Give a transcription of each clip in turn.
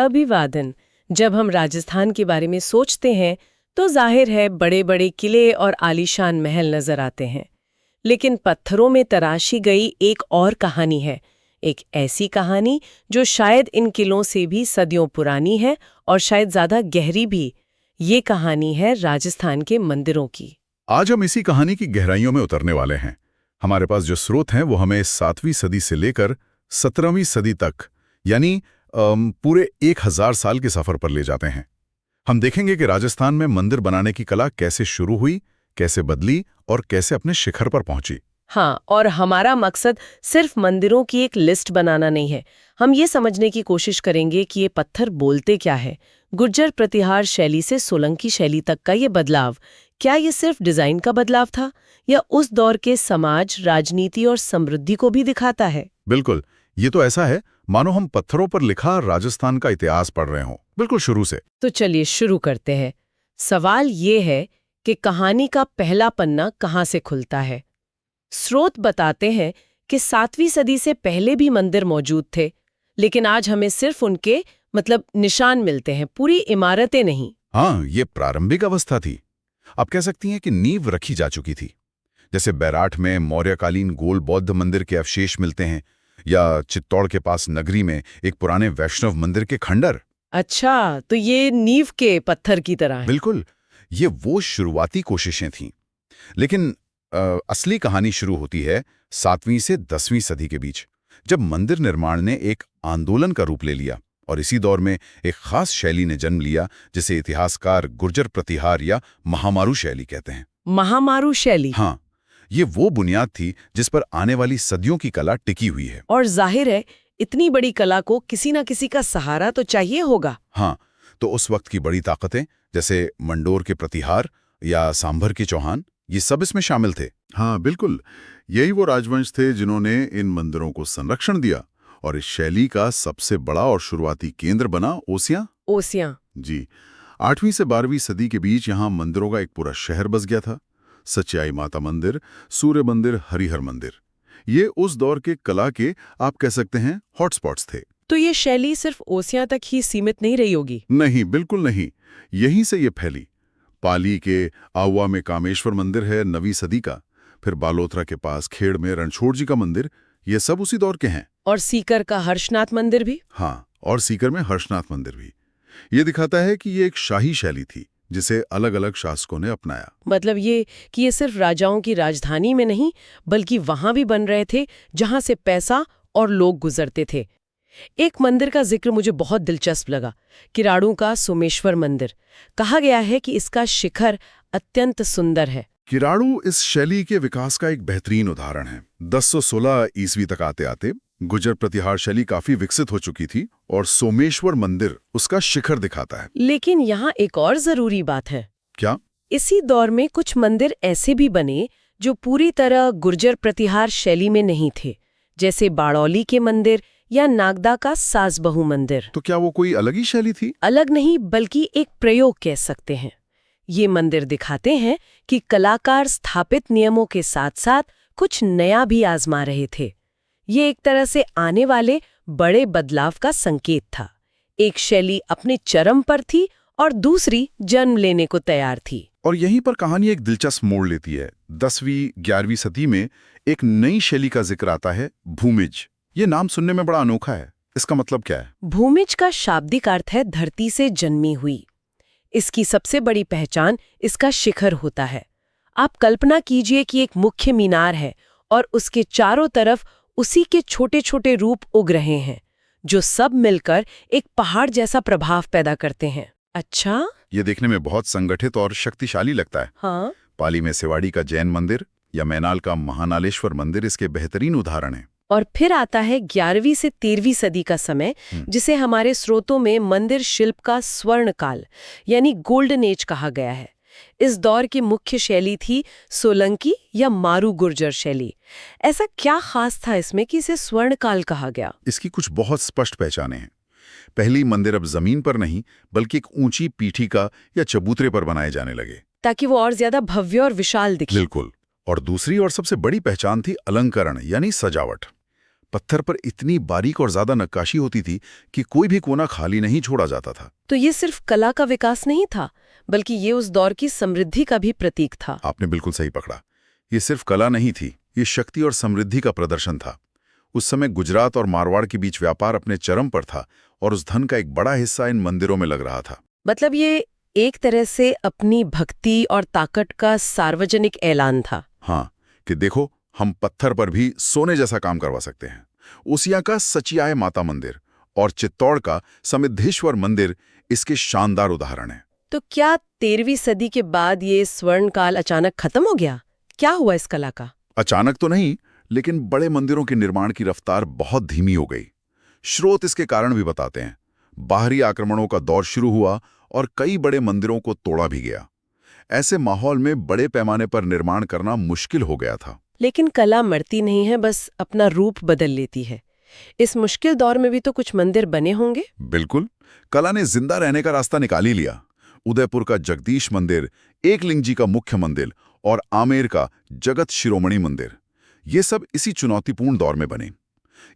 अभिवादन। जब हम राजस्थान के बारे में सोचते हैं तो जाहिर है बड़े बड़े किले और आलीशान महल नजर आते हैं। लेकिन पत्थरों में तराशी गई एक और कहानी है, एक ऐसी कहानी जो शायद इन किलों से भी सदियों पुरानी है और शायद ज्यादा गहरी भी। ये कहानी है राजस्थान के मंदिरों की। आज हम इसी कहानी की गहराइयों में उतरने वाले हैं। हमारे पास जो स्रोत हैं वो हमें 7वीं सदी से लेकर 17वीं सदी तक यानी पूरे 1000 साल के सफर पर ले जाते हैं। हम देखेंगे कि राजस्थान में मंदिर बनाने की कला कैसे शुरू हुई, कैसे बदली और कैसे अपने शिखर पर पहुंची। हाँ, और हमारा मकसद सिर्फ मंदिरों की एक लिस्ट बनाना नहीं है। हम ये समझने की कोशिश करेंगे कि ये पत्थर बोलते क्या है। गुर्जर प्रतिहार शैली से सोलंकी शैली तक का ये बदलाव, क्या ये सिर्फ डिजाइन का बदलाव था या उस दौर के समाज, राजनीति और समृद्धि को भी दिखाता है? बिल्कुल, ये तो ऐसा है मानो हम पत्थरों पर लिखा राजस्थान का इतिहास पढ़ रहे हों, बिल्कुल शुरू से। तो चलिए शुरू करते हैं। सवाल ये है कि कहानी का पहला पन्ना कहाँ से खुलता है। स्रोत बताते हैं कि 7वीं सदी से पहले भी मंदिर मौजूद थे, लेकिन आज हमें सिर्फ उनके निशान मिलते हैं, पूरी इमारतें नहीं। हाँ, ये प्रारंभिक अवस्था थी। आप कह सकती हैं कि नींव रखी जा चुकी थी। जैसे बैराठ में मौर्यकालीन गोल बौद्ध मंदिर के अवशेष मिलते हैं, या चित्तौड़ के पास नगरी में एक पुराने वैष्णव मंदिर के खंडर। अच्छा, तो ये नींव के पत्थर की तरह है। बिल्कुल, ये वो शुरुआती कोशिशें थीं। लेकिन असली कहानी शुरू होती है 7वीं से 10वीं सदी के बीच, जब मंदिर निर्माण ने एक आंदोलन का रूप ले लिया और इसी दौर में एक खास शैली ने जन्म लिया जिसे इतिहासकार गुर्जर प्रतिहार या महामारू शैली कहते हैं। महामारू शैली? हाँ, ये वो बुनियाद थी जिस पर आने वाली सदियों की कला टिकी हुई है। और जाहिर है इतनी बड़ी कला को किसी ना किसी का सहारा तो चाहिए होगा। हाँ, तो उस वक्त की बड़ी ताकतें जैसे मंडोर के प्रतिहार या सांभर के चौहान, ये सब इसमें शामिल थे। हाँ बिल्कुल, यही वो राजवंश थे जिन्होंने इन मंदिरों को संरक्षण दिया और इस शैली का सबसे बड़ा और शुरुआती केंद्र बना ओसियां। ओसियां? जी, 8वीं से 12वीं सदी के बीच यहाँ मंदिरों का एक पूरा शहर बस गया था। सच्चाई माता मंदिर, सूर्य मंदिर, हरिहर मंदिर, ये उस दौर के कला के आप कह सकते हैं हॉटस्पॉट्स थे। तो ये शैली सिर्फ ओसियां तक ही सीमित नहीं रही होगी? नहीं, बिल्कुल नहीं, यहीं से ये फैली। पाली के आवा में कामेश्वर मंदिर है 9वीं सदी का, फिर बालोतरा के पास खेड़ में रणछोड़ जी का मंदिर, ये सब उसी दौर के हैं। और सीकर का हर्षनाथ मंदिर भी? हाँ, और सीकर में हर्षनाथ मंदिर भी। ये दिखाता है कि ये एक शाही शैली थी जिसे अलग अलग शासकों ने अपनाया। मतलब ये कि ये सिर्फ राजाओं की राजधानी में नहीं बल्कि वहां भी बन रहे थे जहां से पैसा और लोग गुजरते थे। एक मंदिर का जिक्र मुझे बहुत दिलचस्प लगा, किराड़ू का सोमेश्वर मंदिर। कहा गया है कि इसका शिखर अत्यंत सुंदर है। किराड़ू इस शैली के विकास का एक बेहतरीन उदाहरण है। 1016 ईस्वी तक आते आते गुर्जर प्रतिहार शैली काफी विकसित हो चुकी थी और सोमेश्वर मंदिर उसका शिखर दिखाता है। लेकिन यहाँ एक और जरूरी बात है। क्या? इसी दौर में कुछ मंदिर ऐसे भी बने जो पूरी तरह गुर्जर प्रतिहार शैली में नहीं थे, जैसे बाड़ौली के मंदिर या नागदा का सासबहू मंदिर। तो क्या वो कोई अलग ही शैली थी? अलग नहीं, बल्कि एक प्रयोग कह सकते हैं। ये मंदिर दिखाते हैं कि कलाकार स्थापित नियमों के साथ साथ कुछ नया भी आजमा रहे थे। ये एक तरह से आने वाले बड़े बदलाव का संकेत था। एक शैली अपने चरम पर थी और दूसरी जन्म लेने को तैयार थी। और यहीं पर कहानी एक दिलचस्प मोड़ लेती है। 10वीं 11वीं सदी में एक नई शैली का जिक्र आता है, भूमिज। ये नाम सुनने में बड़ा अनोखा है, इसका मतलब क्या है? भूमिज का शाब्दिक अर्थ है धरती से जन्मी हुई। इसकी सबसे बड़ी पहचान इसका शिखर होता है। आप कल्पना कीजिए कि एक मुख्य मीनार है और उसके चारों तरफ उसी के छोटे छोटे रूप उग रहे हैं, जो सब मिलकर एक पहाड़ जैसा प्रभाव पैदा करते हैं। अच्छा, ये देखने में बहुत संगठित और शक्तिशाली लगता है। हाँ। पाली में सेवाड़ी का जैन मंदिर या मैनाल का महानालेश्वर मंदिर इसके बेहतरीन उदाहरण है। और फिर आता है 11वीं से 13वीं सदी का समय, जिसे हमारे स्रोतों में मंदिर शिल्प का स्वर्ण काल यानी गोल्डन एज कहा गया है। इस दौर की मुख्य शैली थी सोलंकी या मारू गुर्जर शैली। ऐसा क्या खास था इसमें कि इसे स्वर्ण काल कहा गया? इसकी कुछ बहुत स्पष्ट पहचानें हैं। पहली मंदिर अब जमीन पर नहीं बल्कि एक ऊंची पीठिका या चबूतरे पर बनाए जाने लगे, ताकि वो और ज्यादा भव्य और विशाल दिखे। बिल्कुल। और दूसरी और सबसे बड़ी पहचान थी अलंकरण यानी सजावट। पत्थर पर इतनी बारीक और ज्यादा नक्काशी होती थी कि कोई भी कोना खाली नहीं छोड़ा जाता था। तो ये सिर्फ कला का विकास नहीं था, बल्कि ये उस दौर की समृद्धि का भी प्रतीक था। आपने बिल्कुल सही पकड़ा। ये सिर्फ कला नहीं थी, ये शक्ति और समृद्धि का प्रदर्शन था। उस समय गुजरात और मारवाड़ के बीच व्यापार अपने चरम पर था और उस धन का एक बड़ा हिस्सा इन मंदिरों में लग रहा था। मतलब ये एक तरह से अपनी भक्ति और ताकत का सार्वजनिक ऐलान था। हाँ, कि देखो हम पत्थर पर भी सोने जैसा काम करवा सकते हैं। उसिया का सचियाय माता मंदिर और चित्तौड़ का समिद्धेश्वर मंदिर इसके शानदार उदाहरण हैं। तो क्या 13वीं सदी के बाद ये स्वर्ण काल अचानक खत्म हो गया? क्या हुआ इस कला का? अचानक तो नहीं, लेकिन बड़े मंदिरों के निर्माण की रफ्तार बहुत धीमी हो गई। स्रोत इसके कारण भी बताते हैं। बाहरी आक्रमणों का दौर शुरू हुआ और कई बड़े मंदिरों को तोड़ा भी गया। ऐसे माहौल में बड़े पैमाने पर निर्माण करना मुश्किल हो गया था। लेकिन कला मरती नहीं है, बस अपना रूप बदल लेती है। इस मुश्किल दौर में भी तो कुछ मंदिर बने होंगे। बिल्कुल, कला ने जिंदा रहने का रास्ता निकाल ही लिया। उदयपुर का जगदीश मंदिर, एकलिंग जी का मुख्य मंदिर और आमेर का जगत शिरोमणि मंदिर, ये सब इसी चुनौतीपूर्ण दौर में बने।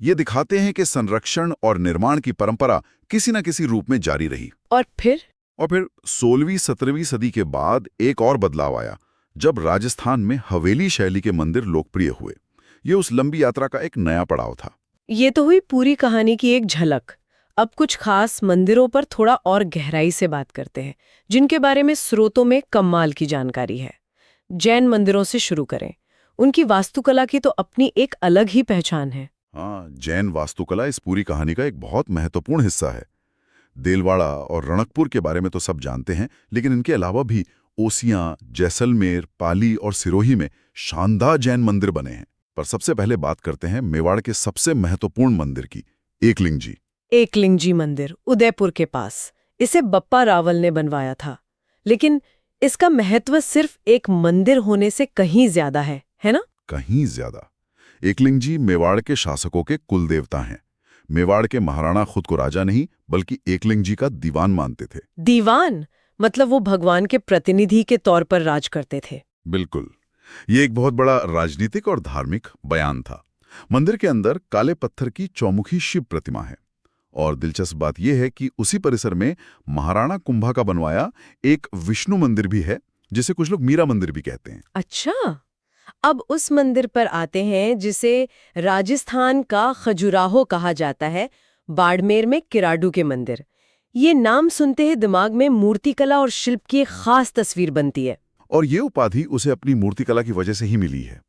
ये दिखाते हैं कि संरक्षण और निर्माण की परंपरा किसी न किसी रूप में जारी रही। और फिर 16वीं-17वीं सदी के बाद एक और बदलाव आया, जब राजस्थान में हवेली शैली के मंदिर लोकप्रिय हुए। ये उस लंबी यात्रा का एक नया पड़ाव था। ये तो हुई पूरी कहानी की एक झलक। अब कुछ खास मंदिरों पर थोड़ा और गहराई से बात करते हैं, जिनके बारे में स्रोतों में कमाल की जानकारी है। जैन मंदिरों से शुरू करें। उनकी वास्तुकला की तो अपनी एक अलग ही पहचान है। हाँ, जैन वास्तुकला इस पूरी कहानी का एक बहुत महत्वपूर्ण हिस्सा है। देलवाड़ा और रणकपुर के बारे में तो सब जानते हैं, लेकिन इनके अलावा भी ओसियां, जैसलमेर, पाली और सिरोही में शानदार जैन मंदिर बने हैं। पर सबसे पहले बात करते हैं मेवाड़ के सबसे महत्वपूर्ण मंदिर की, एकलिंग जी। एकलिंग जी मंदिर उदयपुर के पास। इसे बप्पा रावल ने बनवाया था, लेकिन इसका महत्व सिर्फ एक मंदिर होने से कहीं ज्यादा है ना? कहीं ज्यादा। एकलिंग जी मेवाड़ के शासकों के कुल देवता हैं। मेवाड़ के महाराणा खुद को राजा नहीं, बल्कि एकलिंग जी का दीवान मानते थे। दीवान मतलब वो भगवान के प्रतिनिधि के तौर पर राज करते थे। बिल्कुल, ये एक बहुत बड़ा राजनीतिक और धार्मिक बयान था। मंदिर के अंदर काले पत्थर की चौमुखी शिव प्रतिमा है, और दिलचस्प बात यह है कि उसी परिसर में महाराणा कुंभा का बनवाया एक विष्णु मंदिर भी है, जिसे कुछ लोग मीरा मंदिर भी कहते हैं। अच्छा, अब उस मंदिर पर आते हैं जिसे राजस्थान का खजुराहो कहा जाता है, बाड़मेर में किराडू के मंदिर। ये नाम सुनते ही दिमाग में मूर्तिकला और शिल्प की एक खास तस्वीर बनती है। और ये उपाधि उसे अपनी मूर्तिकला की वजह से ही मिली है।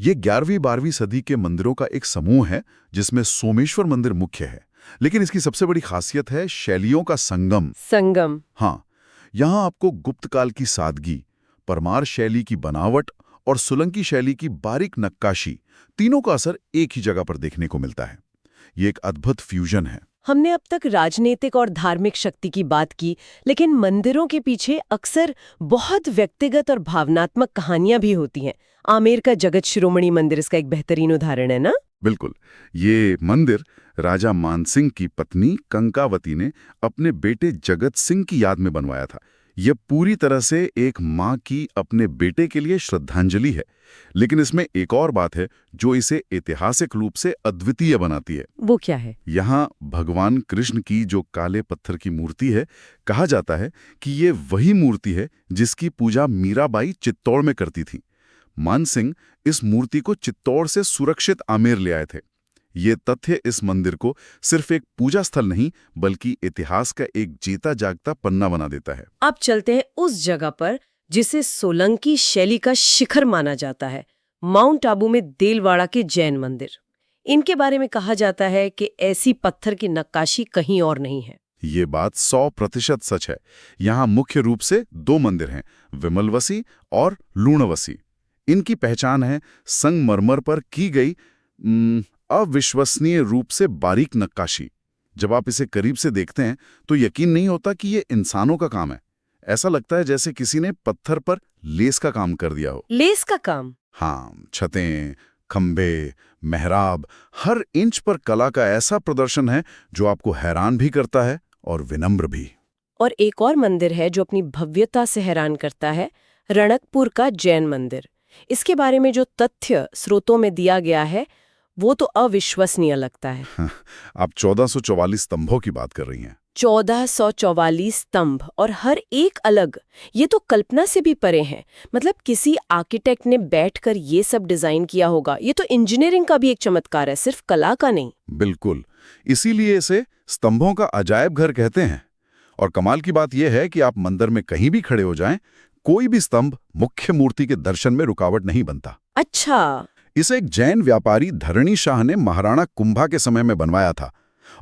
ये 11वीं-12वीं सदी के मंदिरों का एक समूह है, जिसमें सोमेश्वर मंदिर मुख्य है। लेकिन इसकी सबसे बड़ी खासियत है शैलियों का संगम। हाँ, यहाँ आपको गुप्त काल की सादगी, परमार शैली की बनावट और सोलंकी शैली की बारीक नक्काशी, तीनों का असर एक ही जगह पर देखने को मिलता है। ये एक अद्भुत फ्यूजन है। हमने अब तक राजनीतिक और धार्मिक शक्ति की बात की, लेकिन मंदिरों के पीछे अक्सर बहुत व्यक्तिगत और भावनात्मक कहानियां भी होती हैं। आमेर का जगत शिरोमणि मंदिर इसका एक बेहतरीन उदाहरण है ना? बिल्कुल, ये मंदिर राजा मानसिंह की पत्नी कंकावती ने अपने बेटे जगत सिंह की याद में बनवाया था। यह पूरी तरह से एक माँ की अपने बेटे के लिए श्रद्धांजलि है। लेकिन इसमें एक और बात है जो इसे ऐतिहासिक रूप से अद्वितीय बनाती है। वो क्या है? यहाँ भगवान कृष्ण की जो काले पत्थर की मूर्ति है, कहा जाता है कि ये वही मूर्ति है जिसकी पूजा मीराबाई चित्तौड़ में करती थी। मानसिंह इस मूर्ति को चित्तौड़ से सुरक्षित आमेर ले आए थे। ये तथ्य इस मंदिर को सिर्फ एक पूजा स्थल नहीं, बल्कि इतिहास का एक जीता जागता पन्ना बना देता है। अब चलते हैं उस जगह पर जिसे सोलंकी शैली का शिखर माना जाता है, माउंट आबू में देलवाड़ा के जैन मंदिर। इनके बारे में कहा जाता है कि ऐसी पत्थर की नक्काशी कहीं और नहीं है। ये बात 100% सच है। यहाँ मुख्य रूप से 2 मंदिर हैं, विमलवसी और लूणवसी। इनकी पहचान है संगमरमर पर की गई अविश्वसनीय रूप से बारीक नक्काशी। जब आप इसे करीब से देखते हैं तो यकीन नहीं होता कि ये इंसानों का काम है। ऐसा लगता है जैसे किसी ने पत्थर पर लेस का काम कर दिया हो। लेस का काम? हाँ, छतें, खंभे, मेहराब, हर इंच पर कला का ऐसा प्रदर्शन है जो आपको हैरान भी करता है और विनम्र भी। और एक और मंदिर है जो अपनी भव्यता से हैरान करता है, रणकपुर का जैन मंदिर। इसके बारे में जो तथ्य स्रोतों में दिया गया है वो तो अविश्वसनीय लगता है। आप 1444 स्तंभों की बात कर रही हैं। 1444 स्तंभ और हर एक अलग, ये तो कल्पना से भी परे हैं। मतलब किसी आर्किटेक्ट ने बैठकर ये सब डिजाइन किया होगा। ये तो इंजीनियरिंग का भी एक चमत्कार है, सिर्फ कला का नहीं। बिल्कुल, इसीलिए इसे स्तंभों का अजायब घर कहते हैं। और कमाल की बात यह है कि आप मंदिर में कहीं भी खड़े हो जाएं, कोई भी स्तंभ मुख्य मूर्ति के दर्शन में रुकावट नहीं बनता। अच्छा। इसे एक जैन व्यापारी धरणी शाह ने महाराणा कुंभा के समय में बनवाया था,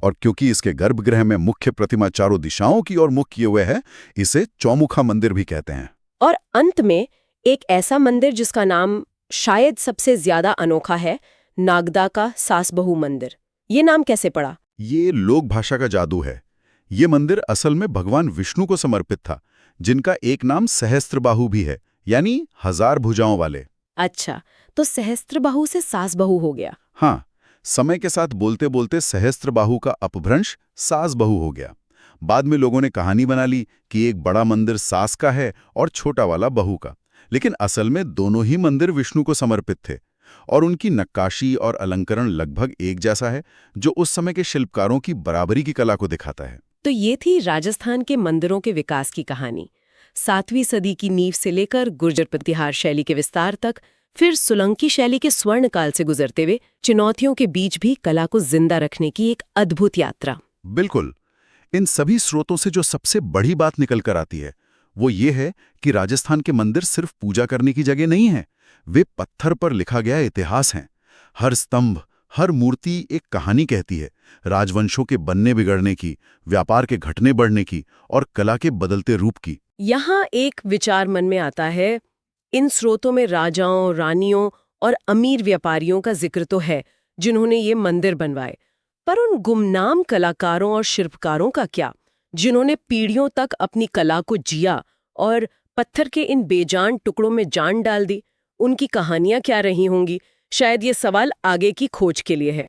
और क्योंकि इसके गर्भगृह में मुख्य प्रतिमा चारों दिशाओं की ओर मुख किए हुए है, इसे चौमुखा मंदिर भी कहते हैं। और अंत में एक ऐसा मंदिर जिसका नाम शायद सबसे ज्यादा अनोखा है, नागदा का सासबहू मंदिर। ये नाम कैसे पड़ा? ये लोक भाषा का जादू है। ये मंदिर असल में भगवान विष्णु को समर्पित था, जिनका एक नाम सहस्त्रबाहु भी है, यानी 1000 भुजाओं वाले। अच्छा, तो सहस्त्रबाहु से सासबहू हो गया। हाँ, समय के साथ बोलते बोलते सहस्त्रबाहु का अपभ्रंश सासबहू हो गया। बाद में लोगों ने कहानी बना ली कि एक बड़ा मंदिर सास का है और छोटा वाला बहू का, लेकिन असल में दोनों ही मंदिर विष्णु को समर्पित थे। और उनकी नक्काशी और अलंकरण लगभग एक जैसा है, जो उस समय के शिल्पकारों की बराबरी की कला को दिखाता है। तो ये थी राजस्थान के मंदिरों के विकास की कहानी। 7वीं सदी की नींव से लेकर गुर्जर प्रतिहार शैली के विस्तार तक, फिर सोलंकी शैली के स्वर्ण काल से गुजरते हुए चुनौतियों के बीच भी कला को जिंदा रखने की एक अद्भुत यात्रा। बिल्कुल। इन सभी स्रोतों से जो सबसे बड़ी बात निकल कर आती है, वो ये है कि राजस्थान के मंदिर सिर्फ पूजा करने की जगह नहीं है, वे पत्थर पर लिखा गया इतिहास हैं। हर स्तंभ, हर मूर्ति एक कहानी कहती है, राजवंशों के बनने बिगड़ने की, व्यापार के घटने बढ़ने की और कला के बदलते रूप की। यहाँ एक विचार मन में आता है, इन स्रोतों में राजाओं, रानियों और अमीर व्यापारियों का जिक्र तो है जिन्होंने ये मंदिर बनवाए, पर उन गुमनाम कलाकारों और शिल्पकारों का क्या, जिन्होंने पीढ़ियों तक अपनी कला को जिया और पत्थर के इन बेजान टुकड़ों में जान डाल दी? उनकी कहानियां क्या रही होंगी? शायद ये सवाल आगे की खोज के लिए है।